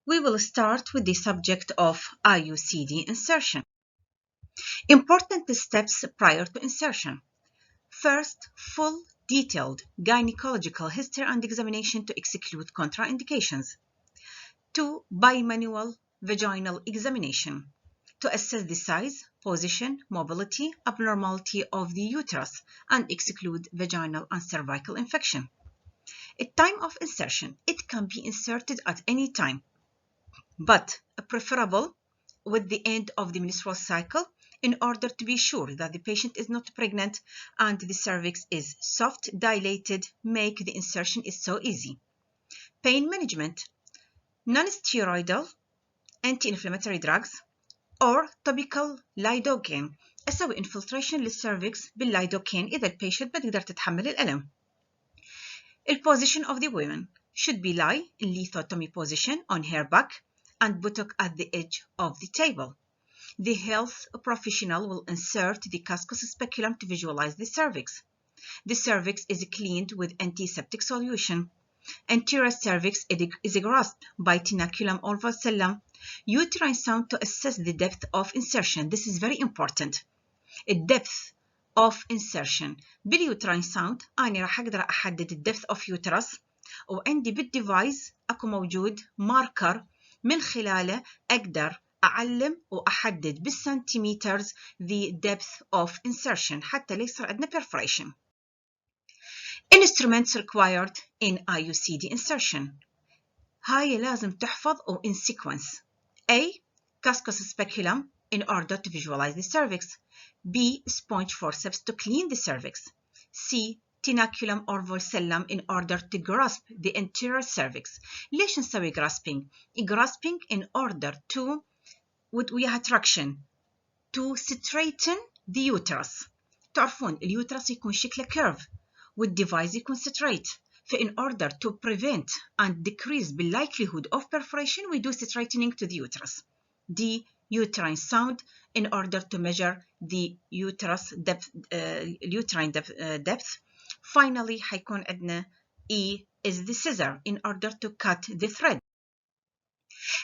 We will start with the subject of IUCD insertion. Important steps prior to insertion. First, full detailed gynecological history and examination to exclude contraindications. 2. Bimanual vaginal examination to assess the size, position, mobility, abnormality of the uterus and exclude vaginal and cervical infection. At time of insertion, it can be inserted at any time, but preferable with the end of the menstrual cycle in order to be sure that the patient is not pregnant and the cervix is soft, dilated, make the insertion is so easy. Pain management, non-steroidal anti-inflammatory drugs or topical lidocaine. أسوي infiltration للسيرفكس باللايدوكين إذا البيشنت ما تقدر تتحمل الألم. The position of the women should be lie in lithotomy position on her back and buttock at the edge of the table. The health professional will insert the cascus speculum to visualize the cervix. The cervix is cleaned with antiseptic solution. Anterior cervix is grasped by tenaculum or vacellum. Uterine sound to assess the depth of insertion. This is very important. الدبث of insertion. بالuterine sound أنا راح أقدر أحدد الدبث of uterus وعندي بالديفايس أكو موجود ماركر من خلاله أقدر أعلم وأحدد بالسنتيمترز the depth of insertion حتى لا يصير عندنا perforation. Instruments required in IUCD insertion. هاي لازم تحفظ أو in sequence. A. Cascus speculum in order to visualize the cervix. B. Sponge forceps to clean the cervix. C. Tenaculum or vacellum in order to grasp the anterior cervix. ليش نسوي grasping؟ grasping in order to وياها traction to straighten the uterus. تعرفون اليوترس يكون شكله curve والديفايس يكون straight. فإن order to prevent and decrease the likelihood of perforation we do straightening to the uterus. D. Uterine sound in order to measure the uterus depth, uterine depth. Finally حيكون عندنا E is the scissor in order to cut the thread.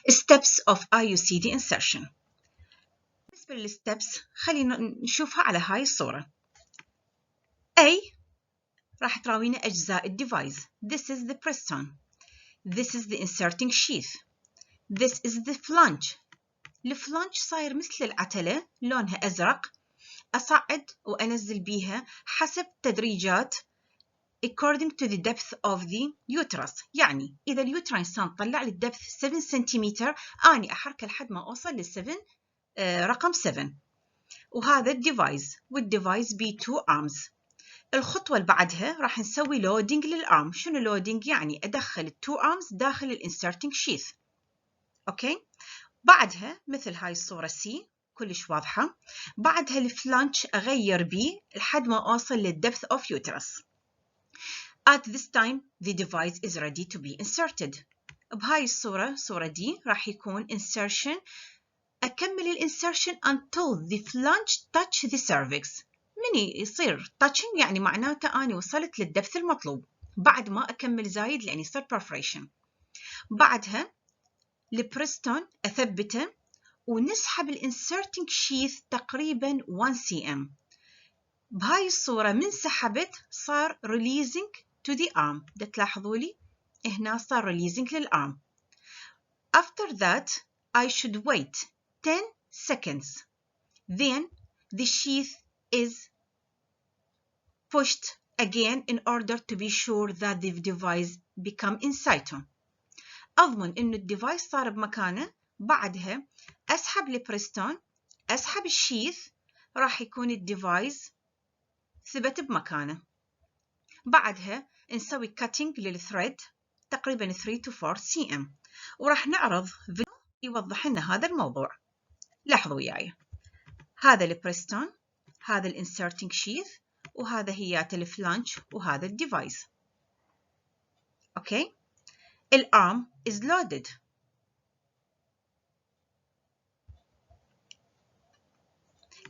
Steps of IUCD insertion. بالنسبة للsteps خلينا نشوفها على هاي الصورة. A راح تراوينا أجزاء الديفايس. This is the preston. This is the inserting sheath. This is the flange. الفلانج صاير مثل العتلة لونها أزرق أصعد وأنزل بيها حسب تدريجات according to the depth of the uterus. يعني إذا اليوتراين سان طلع لي الدبث 7 سنتيمتر أني أحركه لحد ما أوصل لل7 رقم 7 وهذا الديفايس والديفايس ب 2 arms. الخطوة اللي بعدها راح نسوي لودينج للأرم. شنو لودينج؟ يعني أدخل ال 2 arms داخل الانسرتنج شيث. أوكي؟ بعدها مثل هاي الصورة سي كلش واضحة. بعدها الفلانج أغير بيه لحد ما أوصل للدبث of uterus. At this time the device is ready to be inserted. بهاي الصورة صورة دي راح يكون insertion. أكمل الانسرشن until the flange touch the cervix. من يصير touching يعني معناته أنا وصلت للدبث المطلوب. بعد ما أكمل زايد لأن يصير perforation. بعدها البريستون أثبته ونسحب الانسرتنج شيث تقريبا 1 cm. بهاي الصورة من سحبت صار releasing to the arm. ده تلاحظوا لي هنا صار releasing للarm. After that I should wait 10 seconds. Then the sheath is pushed again in order to be sure that the device become in situ. أضمن إنه الديفايس صار بمكانه. بعدها أسحب البريستون أسحب الشيث راح يكون الديفايس ثبت بمكانه. بعدها نسوي cutting للثريد تقريبا 3 to 4 cm وراح نعرض فيديو يوضح لنا هذا الموضوع. لاحظوا وياي هذا البريستون هذا الانسرتنج شيث وهذا هيات الفلانج وهذا الديفايس. اوكي الارم is loaded.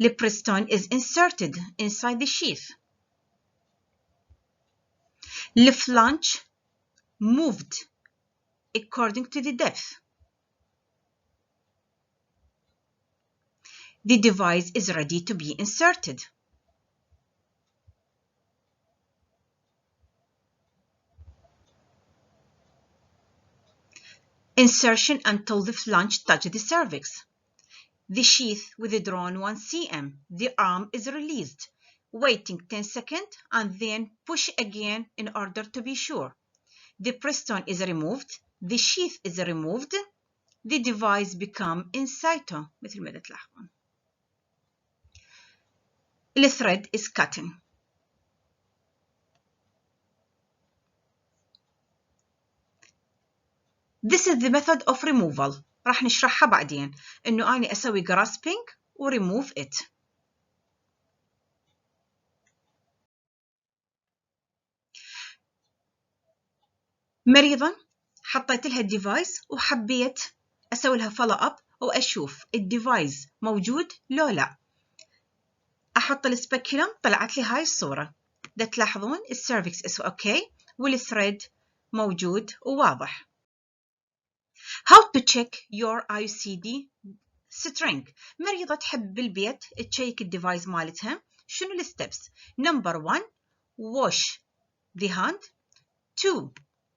البريستون is inserted inside the sheath. الفلانج moved according to the depth. The device is ready to be inserted. Insertion until the flange touches the cervix. The sheath withdrawn 1 cm. The arm is released, waiting 10 seconds and then push again in order to be sure. The press-on is removed. The sheath is removed. The device become in situ مثل ما تلاحظون. The thread is cutting. This is the method of removal. راح نشرحها بعدين إنه أنا أسوي grasping و remove it. مريضة حطيت لها الديفايس وحبيت أسوي لها follow up وأشوف الديفايس موجود لو لا. أحط السبيكولم طلعت لي هاي الصورة. ده تلاحظون السيرفكس is okay والثريد موجود وواضح. How to check your iucd string. مريضة تحب بالبيت تشيك الديفايس مالتها. شنو الستبس؟ Number 1 wash the hand. 2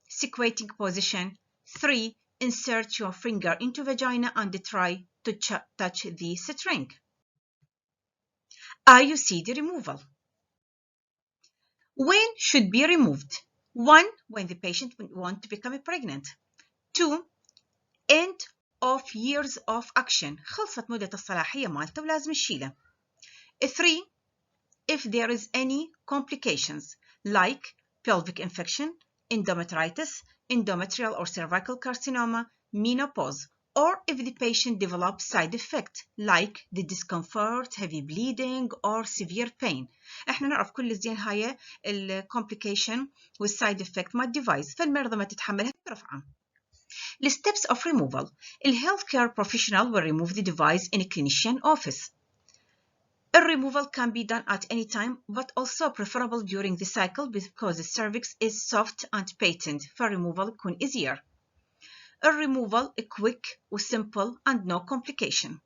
squatting position. 3 insert your finger into vagina and try to touch the string. iucd removal. When should be removed? 1 when the patient wants to become pregnant. 2 end of years of action. خلصت مدة الصلاحية مالته ولازم نشيله. 3 if there is any complications like pelvic infection, endometritis, endometrial or cervical carcinoma, menopause, or if the patient develops side effects like the discomfort, heavy bleeding, or severe pain. احنا نعرف كل زين هاي الكومبليكيشن والسايد افكت مال الديفايس فالمرضى ما تتحملها برفعه. The steps of removal. A healthcare professional will remove the device in a clinician office. A removal can be done at any time, but also preferable during the cycle because the cervix is soft and patent. For removal يكون easier. A removal is quick, simple, and no complication.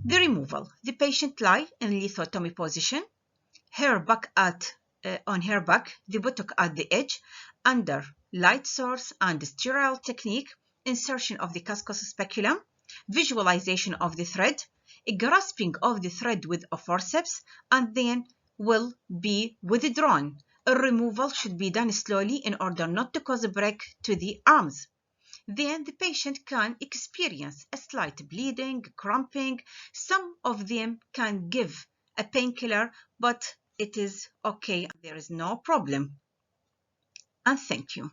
The removal. The patient lie in lithotomy position, her back on her back, the buttock at the edge, under light source and sterile technique, insertion of the cascos speculum, visualization of the thread, a grasping of the thread with a forceps, and then will be withdrawn. A removal should be done slowly in order not to cause a break to the arms. Then the patient can experience a slight bleeding, cramping. Some of them can give a painkiller, but it is okay. There is no problem. And thank you.